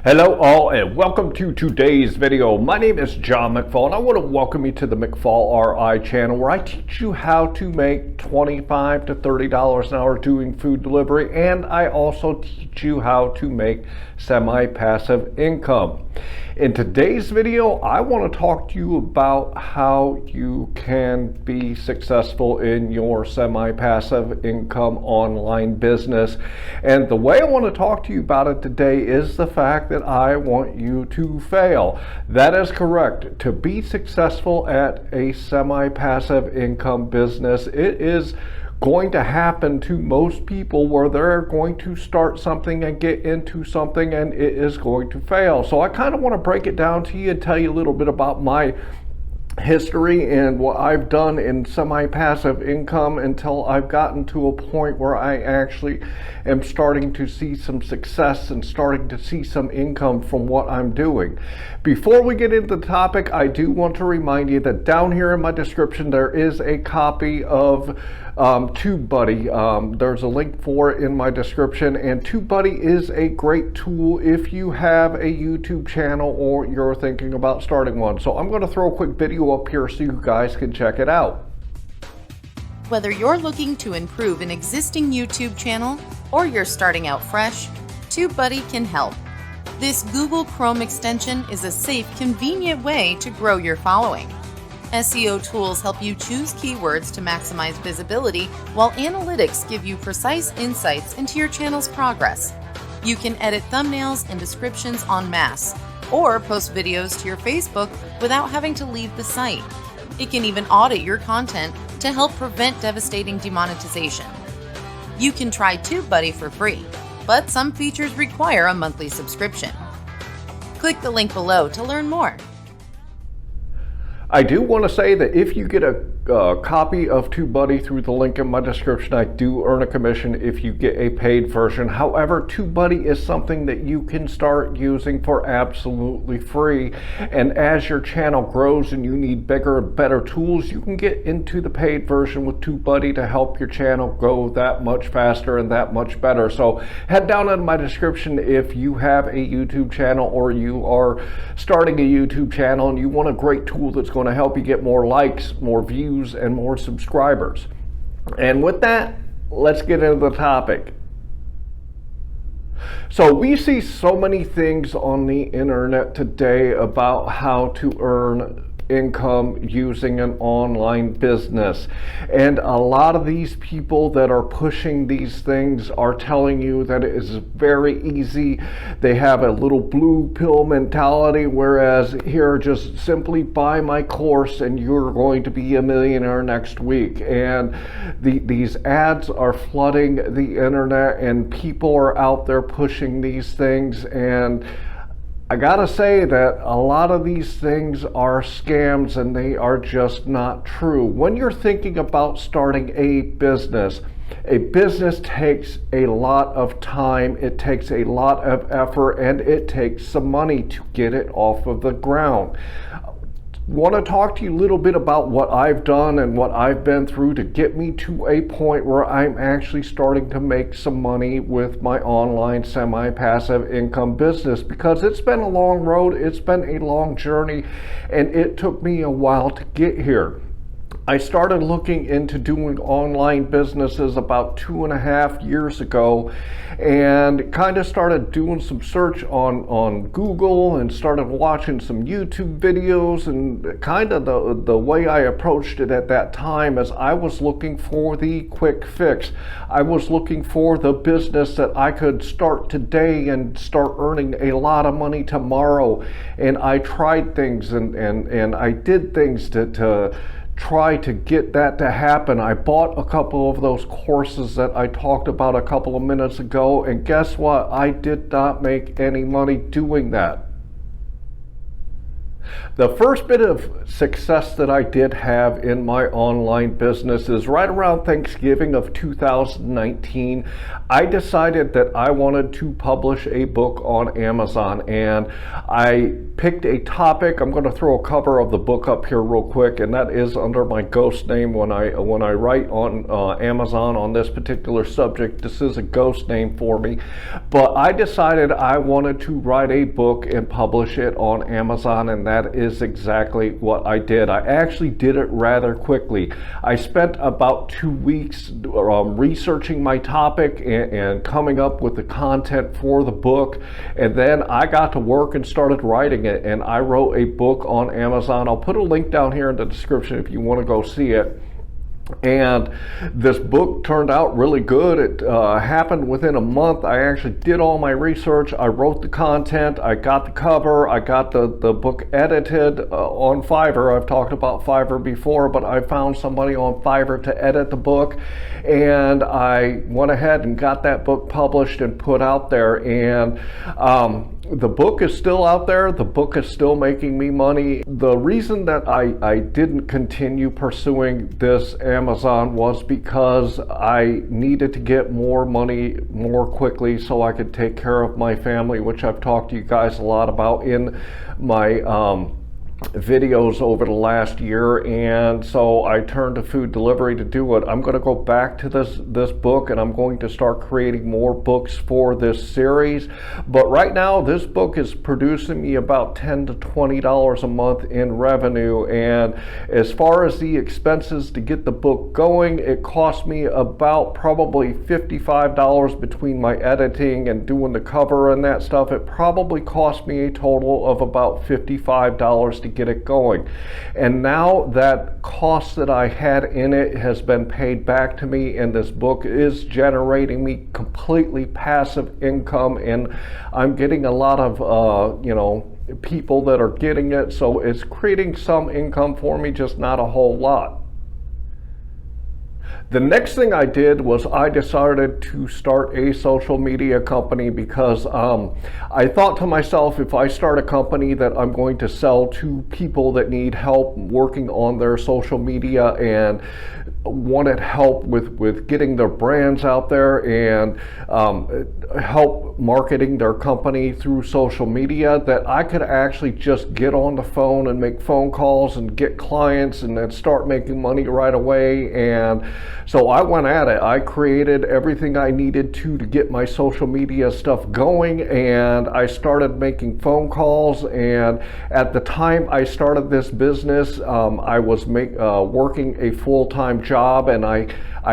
Hello all and welcome to today's video. My name is John McFall and I want to welcome you to the McFallRI channel where I teach you how to make $25 to $30 an hour doing food delivery, and I also teach you how to make semi-passive income. In today's video, I want to talk to you about how you can be successful in your semi-passive income online business. And the way I want to talk to you about it today is the fact that I want you to fail. That is correct. To be successful at a semi-passive income business, it is going to happen to most people where they're going to start something and get into something and it is going to fail. So I kind of want to break it down to you and tell you a little bit about my history and what I've done in semi-passive income until I've gotten to a point where I actually am starting to see some success and starting to see some income from what I'm doing. Before we get into the topic, I do want to remind you that down here in my description there is a copy of TubeBuddy. There's a link for it in my description, and TubeBuddy is a great tool if you have a YouTube channel or you're thinking about starting one. So I'm going to throw a quick video up here so you guys can check it out. Whether you're looking to improve an existing YouTube channel or you're starting out fresh, TubeBuddy can help. This Google Chrome extension is a safe, convenient way to grow your following. SEO tools help you choose keywords to maximize visibility, while analytics give you precise insights into your channel's progress. You can edit thumbnails and descriptions en masse, or post videos to your Facebook without having to leave the site. It can even audit your content to help prevent devastating demonetization. You can try TubeBuddy for free, but some features require a monthly subscription. Click the link below to learn more. I do want to say that if you get a copy of TubeBuddy through the link in my description, I do earn a commission if you get a paid version. However, TubeBuddy is something that you can start using for absolutely free. And as your channel grows and you need bigger and better tools, you can get into the paid version with TubeBuddy to help your channel go that much faster and that much better. So head down in my description if you have a YouTube channel or you are starting a YouTube channel and you want a great tool that's going to help you get more likes, more views, and more subscribers. And with that, let's get into the topic. So we see so many things on the internet today about how to earn income using an online business, and a lot of these people that are pushing these things are telling you that it is very easy. They have a little blue pill mentality, whereas here, just simply buy my course and you're going to be a millionaire next week. And these ads are flooding the internet and people are out there pushing these things, and I gotta say that a lot of these things are scams and they are just not true. When you're thinking about starting a business takes a lot of time, it takes a lot of effort, and it takes some money to get it off of the ground. Want to talk to you a little bit about what I've done and what I've been through to get me to a point where I'm actually starting to make some money with my online semi-passive income business, because it's been a long road, it's been a long journey, and it took me a while to get here. I started looking into doing online businesses about 2.5 years ago, and kind of started doing some search on Google and started watching some YouTube videos. And kind of the way I approached it at that time is I was looking for the quick fix. I was looking for the business that I could start today and start earning a lot of money tomorrow. And I tried things and I did things to try to get that to happen. I bought a couple of those courses that I talked about a couple of minutes ago, and guess what? I did not make any money doing that. The first bit of success that I did have in my online business is right around Thanksgiving of 2019. I decided that I wanted to publish a book on Amazon, and I picked a topic. I'm going to throw a cover of the book up here real quick, and that is under my ghost name when I write on Amazon on this particular subject. This is a ghost name for me, but I decided I wanted to write a book and publish it on Amazon, and that is exactly what I did. I actually did it rather quickly. I spent about 2 weeks researching my topic and coming up with the content for the book, and then I got to work and started writing it, and I wrote a book on Amazon. I'll put a link down here in the description if you want to go see it. And this book turned out really good. It happened within a month. I actually did all my research. I wrote the content. I got the cover. I got the book edited on Fiverr. I've talked about Fiverr before, but I found somebody on Fiverr to edit the book. And I went ahead and got that book published and put out there. And the book is still out there. The book is still making me money. The reason that I didn't continue pursuing this Amazon was because I needed to get more money more quickly so I could take care of my family, which I've talked to you guys a lot about in my videos over the last year, and so I turned to food delivery to do it. I'm going to go back to this book, and I'm going to start creating more books for this series. But right now, this book is producing me about $10 to $20 a month in revenue, and as far as the expenses to get the book going, it cost me about probably $55 between my editing and doing the cover and that stuff. It probably cost me a total of about $55 to get it going. And now that cost that I had in it has been paid back to me, and this book is generating me completely passive income, and I'm getting a lot of people that are getting it, so it's creating some income for me, just not a whole lot. The next thing I did was I decided to start a social media company because I thought to myself, if I start a company that I'm going to sell to people that need help working on their social media and wanted help with getting their brands out there and help marketing their company through social media, that I could actually just get on the phone and make phone calls and get clients and then start making money right away. And so I went at it. I created everything I needed to get my social media stuff going, and I started making phone calls. And at the time I started this business, I was working a full-time job, and I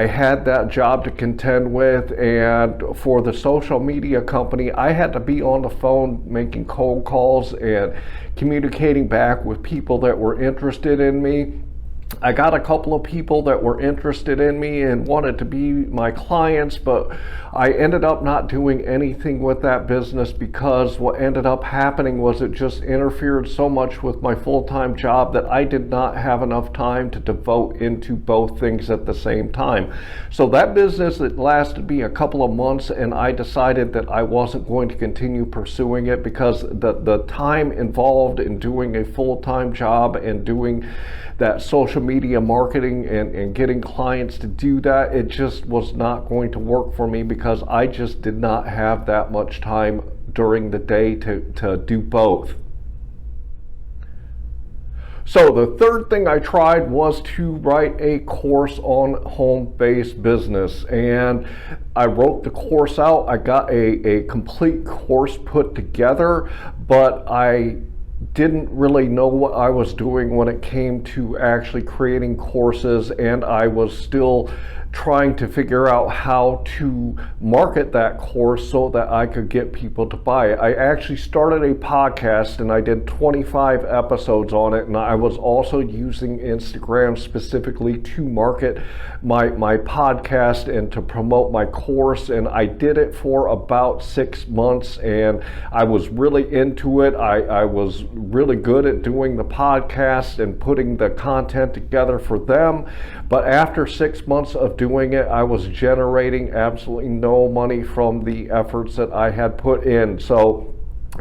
had that job to contend with, and for the social media company, I had to be on the phone making cold calls and communicating back with people that were interested in me. I got a couple of people that were interested in me and wanted to be my clients, but I ended up not doing anything with that business because what ended up happening was it just interfered so much with my full-time job that I did not have enough time to devote into both things at the same time. So that business, it lasted me a couple of months, and I decided that I wasn't going to continue pursuing it because the time involved in doing a full-time job and doing that social media marketing and getting clients to do that, it just was not going to work for me because I just did not have that much time during the day to do both. So the third thing I tried was to write a course on home-based business, and I wrote the course out. I got a complete course put together, but I didn't really know what I was doing when it came to actually creating courses, and I was still trying to figure out how to market that course so that I could get people to buy it. I actually started a podcast and I did 25 episodes on it, and I was also using Instagram specifically to market my podcast and to promote my course, and I did it for about 6 months, and I was really into it. I was really good at doing the podcast and putting the content together for them, but after 6 months of doing it, I was generating absolutely no money from the efforts that I had put in. So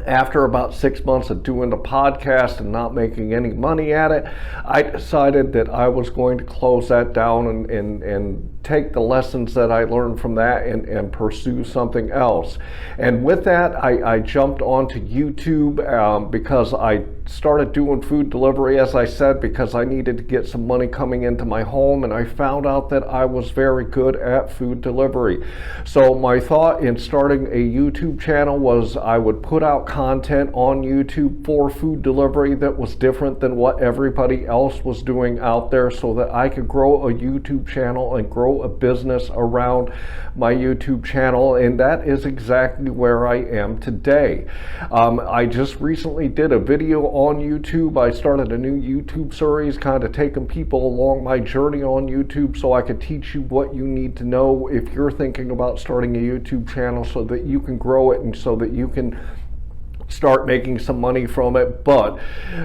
After about 6 months of doing the podcast and not making any money at it, I decided that I was going to close that down and take the lessons that I learned from that and pursue something else. And with that, I jumped onto YouTube because I started doing food delivery, as I said, because I needed to get some money coming into my home, and I found out that I was very good at food delivery. So my thought in starting a YouTube channel was I would put out content on YouTube for food delivery that was different than what everybody else was doing out there, so that I could grow a YouTube channel and grow a business around my YouTube channel. And that is exactly where I am today. I just recently did a video on YouTube. I started a new YouTube series, kind of taking people along my journey on YouTube so I could teach you what you need to know if you're thinking about starting a YouTube channel, so that you can grow it and so that you can start making some money from it. But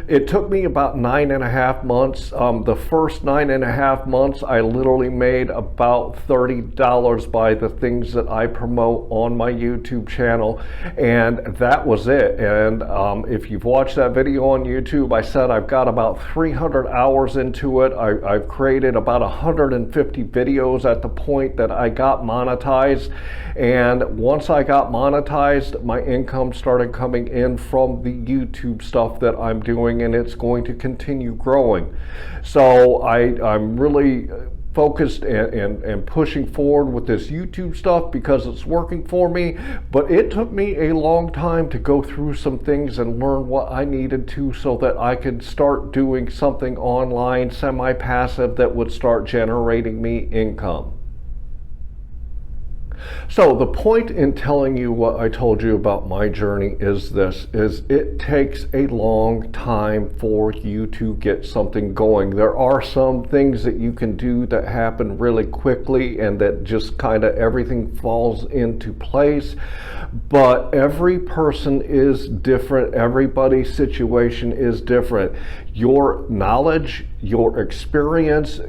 it took me about 9.5 months. The first 9.5 months, I literally made about $30 by the things that I promote on my YouTube channel, and that was it. And if you've watched that video on YouTube, I said I've got about 300 hours into it. I've created about 150 videos at the point that I got monetized. And once I got monetized, my income started coming in from the YouTube stuff that I'm doing, and it's going to continue growing. So I'm really focused and pushing forward with this YouTube stuff because it's working for me. But it took me a long time to go through some things and learn what I needed to, so that I could start doing something online, semi-passive, that would start generating me income. So the point in telling you what I told you about my journey is this, is it takes a long time for you to get something going. There are some things that you can do that happen really quickly and that just kind of everything falls into place. But every person is different. Everybody's situation is different. Your knowledge, your experience,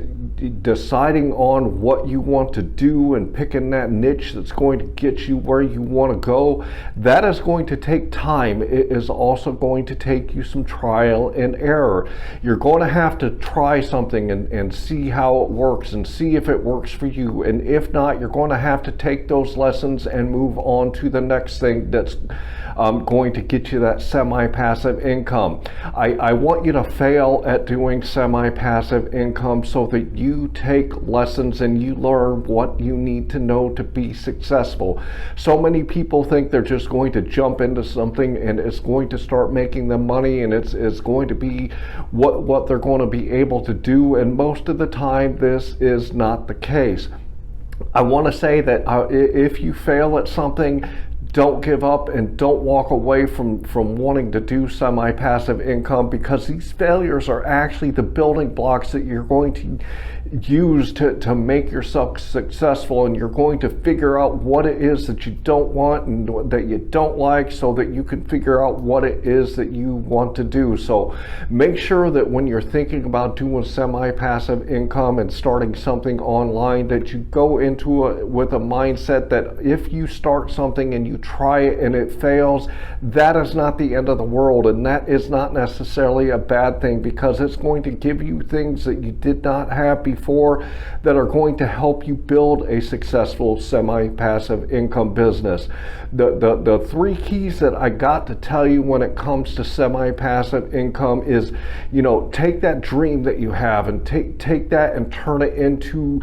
deciding on what you want to do and picking that niche that's going to get you where you want to go, that is going to take time. It is also going to take you some trial and error. You're going to have to try something and see how it works and see if it works for you. And if not, you're going to have to take those lessons and move on to the next thing that's going to get you that semi-passive income. I want you to fail at doing semi-passive income so that you take lessons and you learn what you need to know to be successful. So many people think they're just going to jump into something and it's going to start making them money, and it's going to be what they're going to be able to do, and most of the time this is not the case. I want to say that if you fail at something, don't give up and don't walk away from wanting to do semi-passive income, because these failures are actually the building blocks that you're going to use to make yourself successful, and you're going to figure out what it is that you don't want and that you don't like, so that you can figure out what it is that you want to do. So make sure that when you're thinking about doing semi-passive income and starting something online, that you go into it with a mindset that if you start something and you try it and it fails, that is not the end of the world, and that is not necessarily a bad thing, because it's going to give you things that you did not have before that are going to help you build a successful semi-passive income business. The three keys that I got to tell you when it comes to semi-passive income is, take that dream that you have and take that and turn it into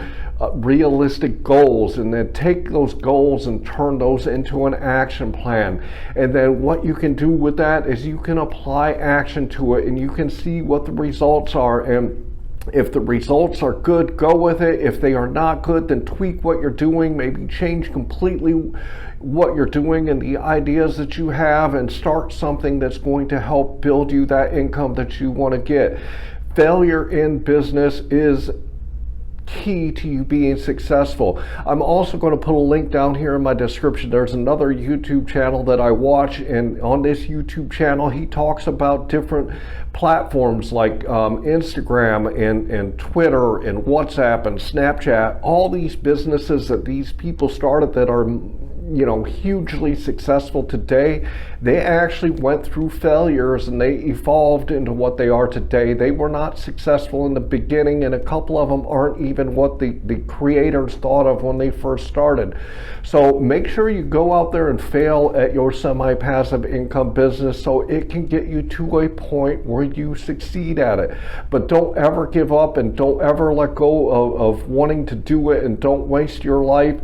realistic goals, and then take those goals and turn those into an action plan. And then what you can do with that is you can apply action to it, and you can see what the results are. And if the results are good, go with it. If they are not good, then tweak what you're doing, maybe change completely what you're doing and the ideas that you have, and start something that's going to help build you that income that you want to get. Failure in business is key to you being successful. I'm also going to put a link down here in my description. There's another YouTube channel that I watch, and on this YouTube channel he talks about different platforms like Instagram and Twitter and WhatsApp and Snapchat, all these businesses that these people started that are hugely successful today, they actually went through failures and they evolved into what they are today. They were not successful in the beginning, and a couple of them aren't even what the creators thought of when they first started. So make sure you go out there and fail at your semi-passive income business so it can get you to a point where you succeed at it. But don't ever give up, and don't ever let go of wanting to do it, and don't waste your life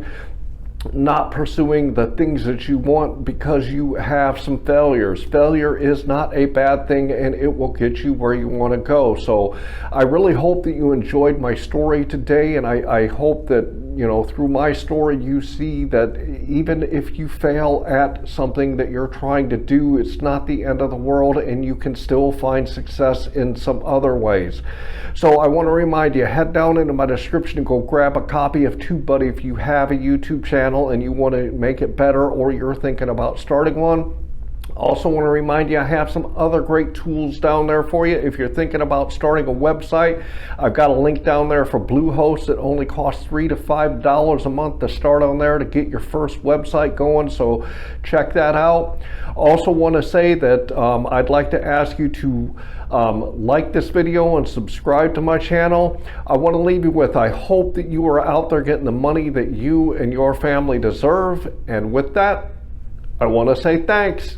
not pursuing the things that you want because you have some failures. Failure is not a bad thing, and it will get you where you want to go. So I really hope that you enjoyed my story today, and I hope that through my story you see that even if you fail at something that you're trying to do, it's not the end of the world, and you can still find success in some other ways. So I want to remind you, head down into my description and go grab a copy of TubeBuddy if you have a YouTube channel and you want to make it better, or you're thinking about starting one. Also want to remind you, I have some other great tools down there for you. If you're thinking about starting a website, I've got a link down there for Bluehost that only costs $3 to $5 a month to start on there to get your first website going. So check that out. Also want to say that I'd like to ask you to like this video and subscribe to my channel. I want to leave you with, I hope that you are out there getting the money that you and your family deserve. And with that, I want to say thanks.